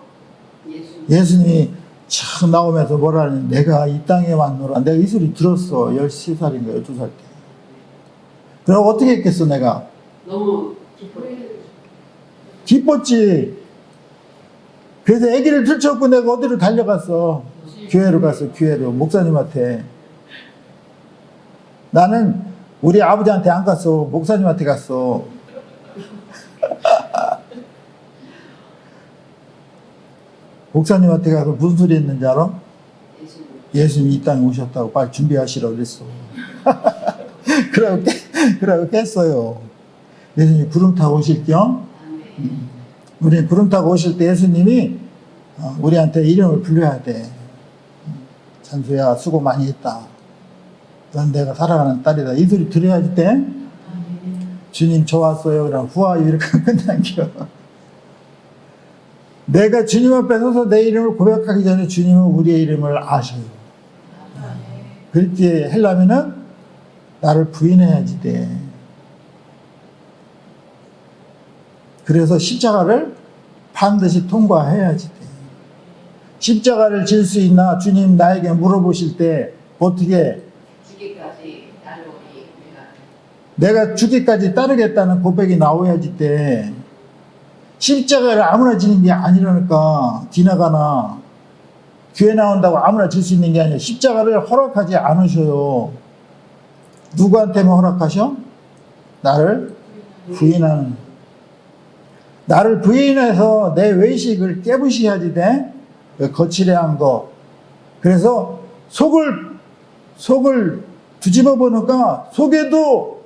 예수님이 촥 나오면서 뭐라니, 내가 이 땅에 왔노라. 내가 이 소리 들었어. 13살인가 12살 때. 그럼 어떻게 했겠어, 내가? 너무 기뻐요. 기뻤지. 그래서 아기를 들쳐갖고 내가 어디로 달려갔어. 교회로 갔어, 교회로. 목사님한테. 나는 우리 아버지한테 안 갔어. 목사님한테 갔어. 목사님한테 가서 무슨 소리 했는지 알아? 예수님이 이 땅에 오셨다고 빨리 준비하시라고 그랬어. 그러고 깼어요. 예수님이 구름 타고 오실 겸, 우리 구름 타고 오실 때 예수님이 우리한테 이름을 불러야 돼. 찬수야, 수고 많이 했다. 넌 내가 사랑하는 딸이다. 이 소리 들어야지 때. 주님 좋았어요. 그럼 후아유 이렇게 끝난겨. 내가 주님 앞에 서서 내 이름을 고백하기 전에 주님은 우리의 이름을 아셔요. 그렇게 하려면은 나를 부인해야지 돼. 그래서 십자가를 반드시 통과해야지 돼. 십자가를 질 수 있나 주님 나에게 물어보실 때 어떻게 죽기까지 따르오니 내가 죽기까지 따르겠다는 고백이 나와야지 돼. 십자가를 아무나 지는 게 아니라니까. 지나가나 교회 나온다고 아무나 질 수 있는 게 아니라 십자가를 허락하지 않으셔요. 누구한테만 허락하셔? 나를 부인하는. 나를 부인해서 내 외식을 깨부셔야지 돼. 거칠해한 거. 그래서 속을 뒤집어 보니까 속에도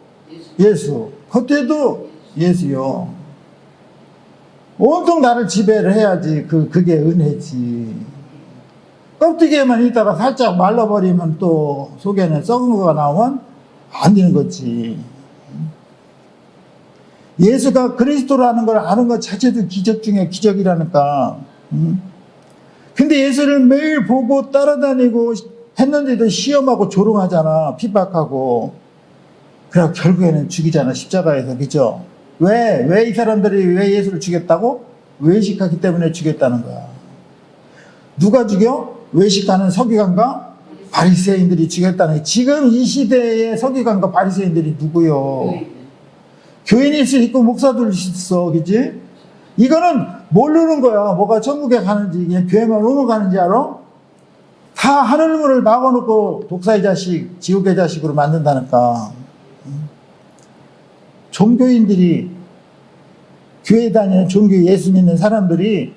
예수, 겉에도 예수요. 온통 나를 지배를 해야지. 그게 은혜지. 껍데기에만 있다가 살짝 말라버리면 또 속에는 썩은 거가 나오면 안 되는 거지. 예수가 그리스도라는 걸 아는 것 자체도 기적 중에 기적이라니까. 근데 예수를 매일 보고 따라다니고 했는데도 시험하고 조롱하잖아. 핍박하고. 그래서 결국에는 죽이잖아. 십자가에서. 그죠? 왜 이 사람들이 왜 예수를 죽였다고? 외식하기 때문에 죽였다는 거야. 누가 죽여? 외식하는 서기관과 바리새인들이 죽였다는 거야. 지금 이 시대의 서기관과 바리새인들이 누구요? 교인일 수 있고 목사들 있어. 그지? 이거는 모르는 거야. 뭐가 천국에 가는지, 그냥 교회만 오면 가는지 알아? 다 하늘문을 막아놓고 독사의 자식, 지옥의 자식으로 만든다니까. 종교인들이, 교회 다니는 종교 예수 믿는 사람들이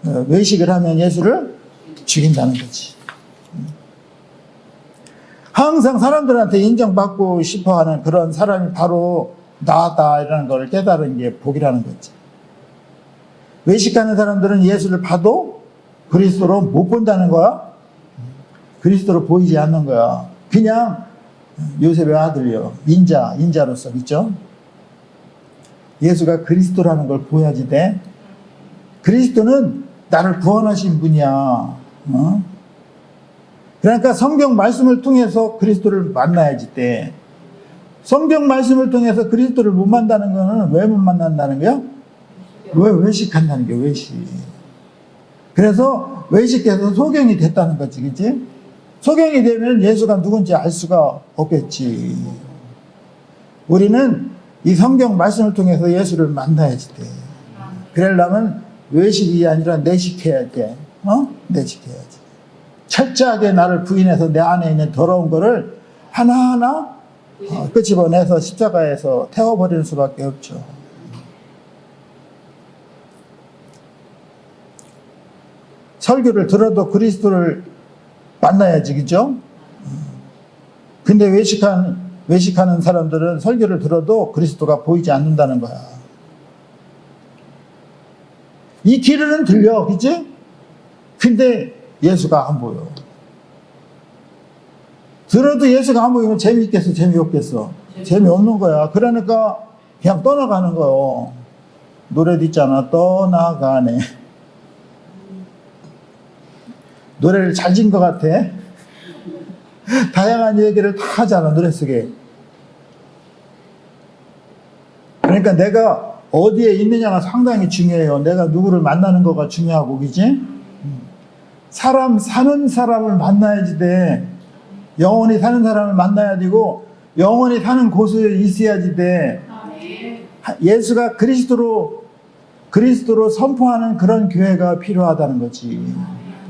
외식을 하면 예수를 죽인다는 거지. 항상 사람들한테 인정받고 싶어 하는 그런 사람이 바로 나다라는 걸 깨달은 게 복이라는 거지. 외식하는 사람들은 예수를 봐도 그리스도로 못 본다는 거야. 그리스도로 보이지 않는 거야. 그냥 요셉의 아들이요. 인자로서, 있죠? 예수가 그리스도라는 걸 보여야지 돼. 그리스도는 나를 구원하신 분이야. 그러니까 성경 말씀을 통해서 그리스도를 만나야지 돼. 성경 말씀을 통해서 그리스도를 못 만나는 거는 왜 못 만난다는 거야? 왜 외식한다는 게 외식. 그래서 외식해서 소경이 됐다는 거지, 그치? 소경이 되면 예수가 누군지 알 수가 없겠지. 우리는 이 성경 말씀을 통해서 예수를 만나야지 돼. 그러려면 외식이 아니라 내식해야 돼. 내식해야지. 철저하게 나를 부인해서 내 안에 있는 더러운 거를 하나하나 끄집어내서 십자가에서 태워버리는 수밖에 없죠. 설교를 들어도 그리스도를 만나야지, 그죠? 근데 외식하는 사람들은 설교를 들어도 그리스도가 보이지 않는다는 거야. 이 귀로는 들려, 그치? 근데 예수가 안 보여. 들어도 예수가 안 보이면 재미있겠어, 재미없겠어? 재미없는 거야. 그러니까 그냥 떠나가는 거요. 노래도 있잖아. 떠나가네. 노래를 잘 지은 것 같아. 다양한 얘기를 다 하잖아, 노래 속에. 그러니까 내가 어디에 있느냐가 상당히 중요해요. 내가 누구를 만나는 거가 중요하고, 그지? 사람, 사는 사람을 만나야지 돼. 영원히 사는 사람을 만나야 되고, 영원히 사는 곳에 있어야지 돼. 예수가 그리스도로 선포하는 그런 교회가 필요하다는 거지.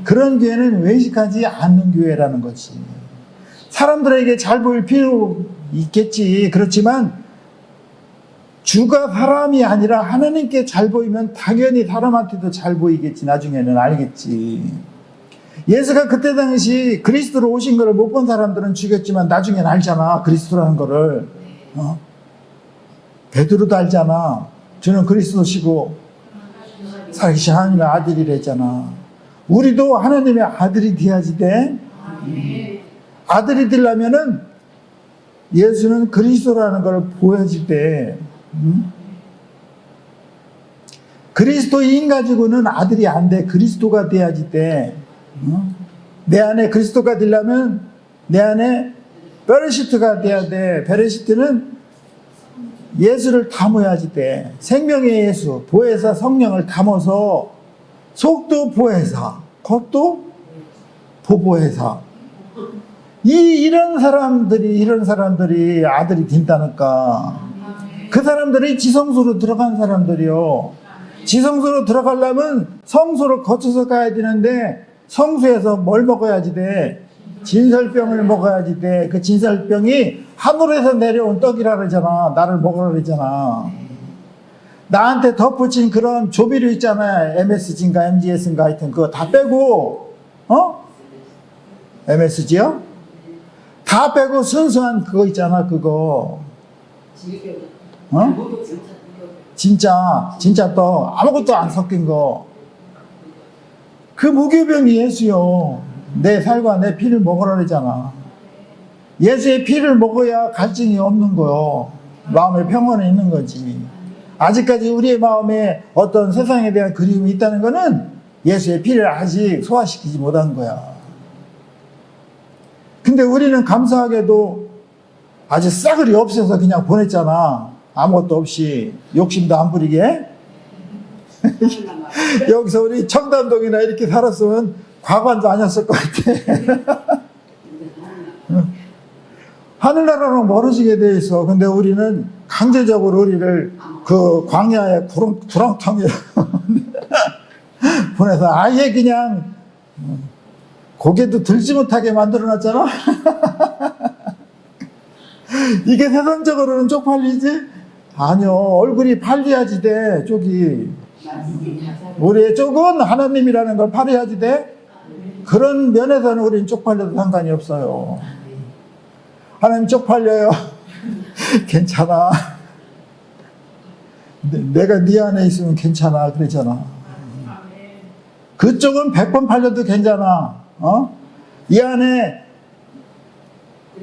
그런 교회는 외식하지 않는 교회라는 거지. 사람들에게 잘 보일 필요 있겠지. 그렇지만 주가 사람이 아니라 하나님께 잘 보이면 당연히 사람한테도 잘 보이겠지. 나중에는 알겠지. 예수가 그때 당시 그리스도로 오신 것을 못 본 사람들은 죽였지만 나중에는 알잖아. 그리스도라는 거를. 베드로도 알잖아. 저는 그리스도시고 살아계신 하나님의 아들이랬잖아. 우리도 하나님의 아들이 돼야지 돼. 아들이 되려면은 예수는 그리스도라는 걸 보여줄 때, 그리스도인 가지고는 아들이 안 돼. 그리스도가 돼야지 돼. 내 안에 그리스도가 되려면 내 안에 베레시트가 돼야 돼. 베레시트는 예수를 담아야지 돼. 생명의 예수, 보혜사 성령을 담아서 속도 보혜사, 겉도 보보혜사. 이런 사람들이 아들이 된다니까. 그 사람들이 지성소로 들어간 사람들이요. 지성소로 들어가려면 성소를 거쳐서 가야 되는데 성소에서 뭘 먹어야지 돼? 진설병을 먹어야지 돼. 그 진설병이 하늘에서 내려온 떡이라 그러잖아. 나를 먹으라 그러잖아. 나한테 덧붙인 그런 조미료 있잖아요. MSG인가 MGS인가 하여튼 그거 다 빼고, MSG요? 다 빼고 순수한 그거 있잖아. 그거. 진짜 떡. 아무것도 안 섞인 거. 그 무교병이 예수요. 내 살과 내 피를 먹으라 그러잖아. 예수의 피를 먹어야 갈증이 없는 거요. 마음의 평온이 있는 거지. 아직까지 우리의 마음에 어떤 세상에 대한 그리움이 있다는 거는 예수의 피를 아직 소화시키지 못한 거야. 근데 우리는 감사하게도 아주 싸그리 없애서 그냥 보냈잖아. 아무것도 없이 욕심도 안 부리게. 여기서 우리 청담동이나 이렇게 살았으면 과관도 아니었을 것 같아. 하늘나라랑 멀어지게 돼 있어. 근데 우리는 강제적으로 우리를 그 광야의 구렁텅이로 보내서 아예 그냥 고개도 들지 못하게 만들어 놨잖아. 이게 세상적으로는 쪽팔리지? 아니요. 얼굴이 팔려야지 돼. 쪽이. 우리의 쪽은 하나님이라는 걸 팔아야지 돼. 그런 면에서는 우리는 쪽팔려도 상관이 없어요. 하나님 쪽팔려요. 괜찮아. 내가 네 안에 있으면 괜찮아. 그러잖아. 그쪽은 100번 팔려도 괜찮아. 이 안에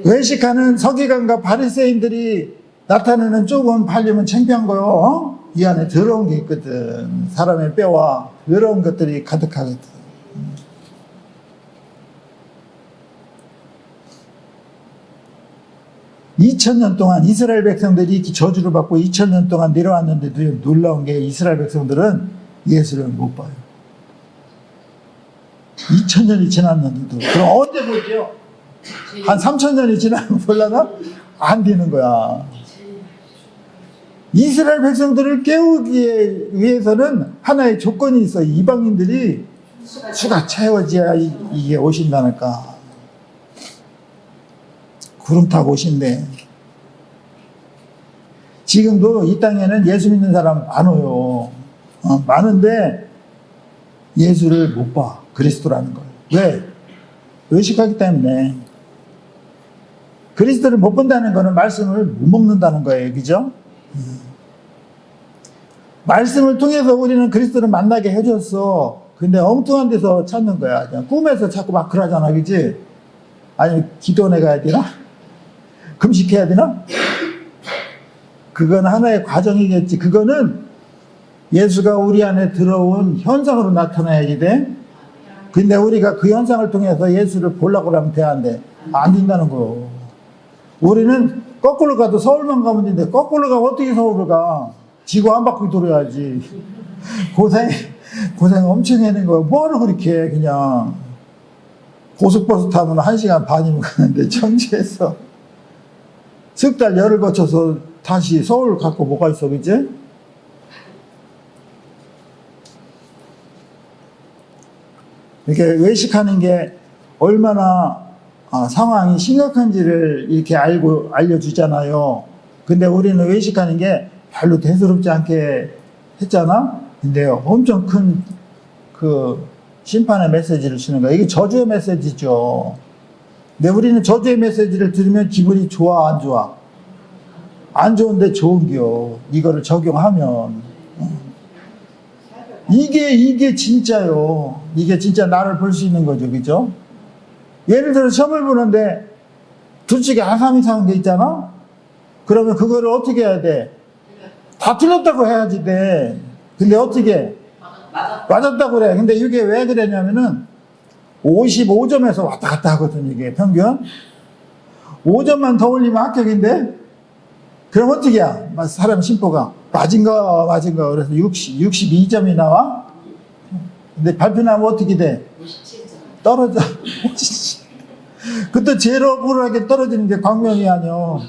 외식하는 서기관과 바리새인들이 나타내는 쪽은 팔리면 창피한 거요. 이 안에 더러운 게 있거든. 사람의 뼈와 더러운 것들이 가득하거든. 2000년 동안 이스라엘 백성들이 저주를 받고 2000년 동안 내려왔는데도 놀라운 게 이스라엘 백성들은 예수를 못 봐요. 2000년이 지났는데도. 그럼 언제 보죠? 한 3000년이 지나면 볼라나? 안 되는 거야. 이스라엘 백성들을 깨우기 위해서는 하나의 조건이 있어. 이방인들이 수가 채워져야 이게 오신다니까. 구름 타고 오신대. 지금도 이 땅에는 예수 믿는 사람 많아요. 많은데 예수를 못 봐. 그리스도라는 걸. 왜? 의식하기 때문에. 그리스도를 못 본다는 거는 말씀을 못 먹는다는 거예요. 그죠? 말씀을 통해서 우리는 그리스도를 만나게 해줬어. 근데 엉뚱한 데서 찾는 거야. 그냥 꿈에서 자꾸 막 그러잖아. 그지? 아니면 기도원에 가야 되나? 금식해야 되나? 그건 하나의 과정이겠지. 그거는 예수가 우리 안에 들어온 현상으로 나타나야지 돼. 근데 우리가 그 현상을 통해서 예수를 보려고 하면 돼, 안 돼? 안 된다는 거. 우리는 거꾸로 가도 서울만 가면 되는데, 거꾸로 가면 어떻게 서울을 가? 지구 한 바퀴 돌아야지. 고생 엄청 하는 거야. 뭐를 그렇게 해, 그냥. 고속버스 타면 1시간 반이면 가는데, 청주에서. 석 달 열을 거쳐서 다시 서울 갖고 뭐가 있어, 그지? 이렇게 외식하는 게 얼마나 상황이 심각한지를 이렇게 알려주잖아요. 근데 우리는 외식하는 게 별로 대수롭지 않게 했잖아? 근데 엄청 큰 그 심판의 메시지를 주는 거야. 이게 저주의 메시지죠. 근데 우리는 저주의 메시지를 들으면 기분이 좋아, 안 좋아? 안 좋은데 좋은겨. 이거를 적용하면. 이게 진짜요. 이게 진짜 나를 볼 수 있는 거죠. 그죠? 예를 들어 시험을 보는데 둘 중에 하나 이상한 게 있잖아? 그러면 그거를 어떻게 해야 돼? 다 틀렸다고 해야지 돼. 근데 어떻게? 맞았다고 그래. 근데 이게 왜 그러냐면은 55점에서 왔다 갔다 하거든, 이게 평균. 5점만 더 올리면 합격인데? 그럼 어떻게 해? 사람 심보가. 맞은 거. 그래서 62점이 나와? 근데 발표 나면 어떻게 돼? 57점. 떨어져. 그때 제일 억울하게 떨어지는 게 광명이 아니요.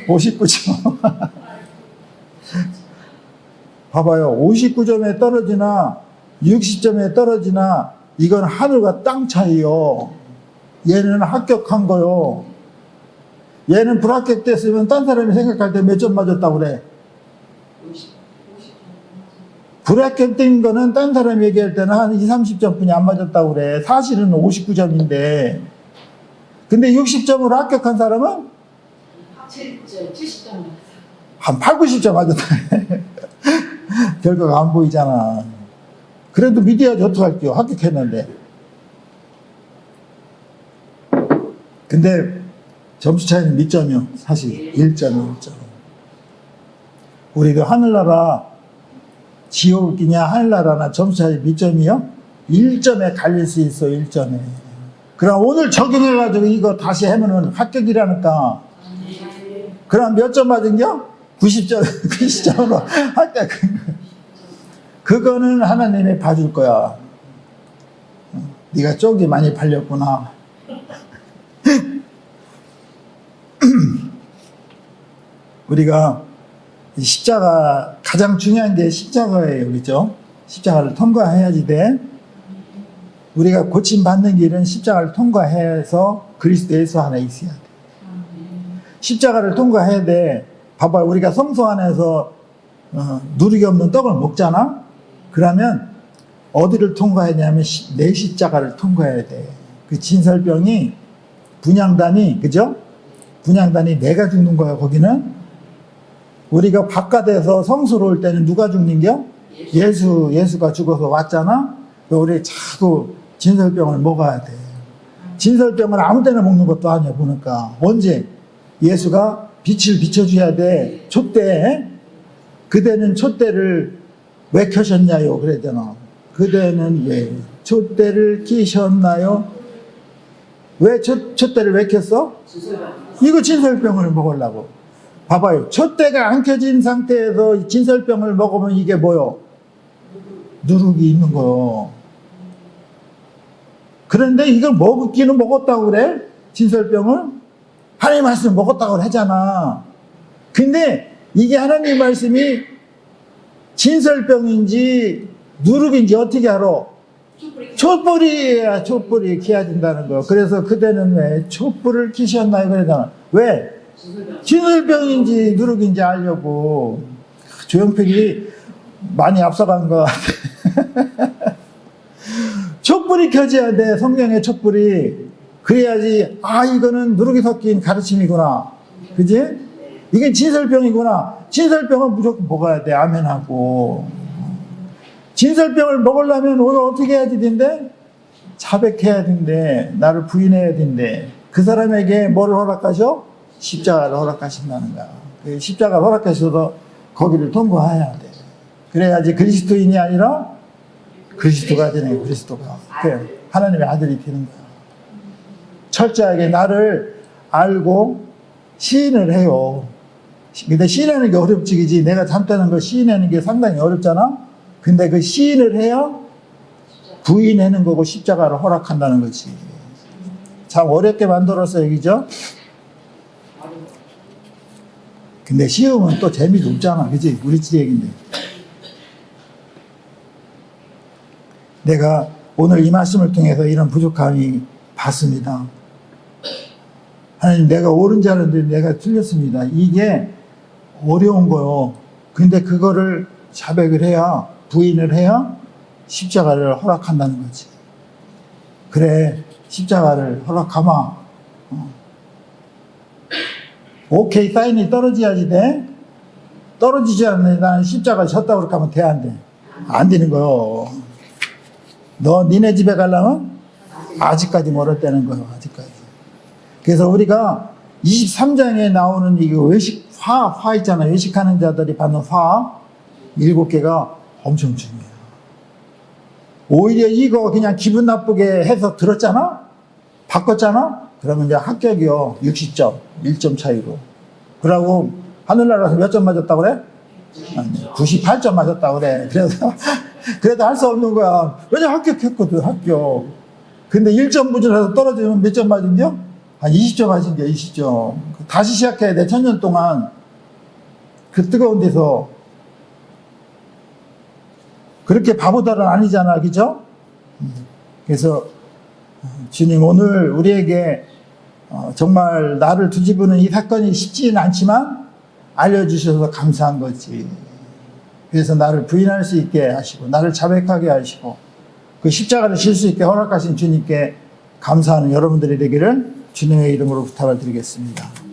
59점. 봐봐요. 59점에 떨어지나 60점에 떨어지나 이건 하늘과 땅 차이요. 얘는 합격한 거요. 얘는 불합격됐으면 딴 사람이 생각할 때 몇 점 맞았다고 그래? 불합격된 거는 딴 사람이 얘기할 때는 한 20, 30점 뿐이 안 맞았다고 그래. 사실은 59점인데. 근데 60점으로 합격한 사람은? 70점. 한 8, 90점 맞았다. 결과가 안 보이잖아. 그래도 믿어야지 어떡할게요. 합격했는데. 근데 점수 차이는 몇 점이요? 사실 1점이요. 1점. 우리도 하늘나라 지옥이냐 하늘나라나 점수 차이 몇 점이요? 1점에 갈릴 수 있어. 1점에. 그럼 오늘 적용해가지고 이거 다시 하면은 합격이라니까. 그럼 몇 점 맞은겨? 90점, 90점으로 합격. 그거는 하나님이 봐줄 거야. 네가 쪽이 많이 팔렸구나. 우리가 십자가, 가장 중요한 게 십자가예요. 그죠? 십자가를 통과해야지 돼. 우리가 고침받는 길은 십자가를 통과해서 그리스도 예수 안에 있어야 돼. 십자가를 통과해야 돼. 봐봐, 우리가 성소 안에서 누룩이 없는 떡을 먹잖아? 그러면 어디를 통과해야냐면 내 십자가를 통과해야 돼. 그 진설병이 분향단이, 그죠? 분향단이 내가 죽는 거야, 거기는. 우리가 바깥에서 성소로 올 때는 누가 죽는겨? 예수가 죽어서 왔잖아? 우리 자꾸 진설병을 먹어야 돼. 진설병을 아무 때나 먹는 것도 아니야, 보니까. 언제? 예수가 빛을 비춰줘야 돼. 촛대. 그대는 촛대를 왜 켜셨냐요? 그랬잖아. 그대는 왜 촛대를 켜셨나요? 왜 촛대를 왜 켰어? 이거 진설병을 먹으려고. 봐봐요. 촛대가 안 켜진 상태에서 진설병을 먹으면 이게 뭐요? 누룩이 있는 거요. 그런데 이걸 먹기는 먹었다고 그래? 진설병을? 하나님 말씀 먹었다고 하잖아. 근데 이게 하나님 말씀이 진설병인지 누룩인지 어떻게 알아? 촛불이야. 촛불이 켜야 된다는 거. 그래서 그대는 왜 촛불을 켜셨나요? 그러잖아. 왜? 진설병인지 누룩인지 알려고. 조영필이 많이 앞서간 거 같아. 촛불이 켜져야 돼. 성경의 촛불이. 그래야지 이거는 누룩이 섞인 가르침이구나. 그지? 이게 진설병이구나. 진설병은 무조건 먹어야 돼. 아멘하고. 진설병을 먹으려면 오늘 어떻게 해야 되는데? 자백해야 된대. 나를 부인해야 된대. 그 사람에게 뭐를 허락하셔? 십자가를 허락하신다는 거야. 그 십자가를 허락하셔서 거기를 통과해야 돼. 그래야지 그리스도인이 아니라 그리스도가 되네, 그리스도가. 그래, 하나님의 아들이 되는 거야. 철저하게 나를 알고 시인을 해요. 근데 시인하는 게 어렵지, 그지? 내가 잘못하는 걸 시인하는 게 상당히 어렵잖아? 근데 그 시인을 해야 부인하는 거고 십자가를 허락한다는 거지. 참 어렵게 만들었어요, 그죠? 근데 시험은 또 재미도 없잖아, 그지? 우리 집 얘기인데. 내가 오늘 이 말씀을 통해서 이런 부족함이 봤습니다. 하나님, 내가 옳은지 아는데 내가 틀렸습니다. 이게 어려운 거요. 근데 그거를 자백을 해야, 부인을 해야 십자가를 허락한다는 거지. 그래, 십자가를 허락하마. 오케이, 사인이 떨어져야지 돼. 떨어지지 않는데 나는 십자가 졌다고 그렇게 하면 돼, 안 돼? 안 되는 거요. 너 니네 집에 가려면 아직까지 멀었다는 거예요. 아직까지. 그래서 우리가 23장에 나오는 이 외식 화 있잖아요. 외식하는 자들이 받는 화 7개가 엄청 중요해요. 오히려 이거 그냥 기분 나쁘게 해서 들었잖아? 바꿨잖아? 그러면 이제 합격이요. 60점. 1점 차이로. 그러고 하늘나라에서 몇 점 맞았다고 그래? 98점 맞았다고 그래. 그래도 할 수 없는 거야. 왜냐면 합격했거든, 합격. 근데 1점 부진해서 떨어지면 몇 점 맞은겨? 한 20점 맞은겨, 20점. 다시 시작해야 돼, 1000년 동안. 그 뜨거운 데서. 그렇게 바보들은 아니잖아, 그죠? 그래서, 주님, 오늘 우리에게 정말 나를 뒤집는 이 사건이 쉽지는 않지만 알려주셔서 감사한 거지. 그래서 나를 부인할 수 있게 하시고 나를 자백하게 하시고 그 십자가를 질 수 있게 허락하신 주님께 감사하는 여러분들이 되기를 주님의 이름으로 부탁을 드리겠습니다.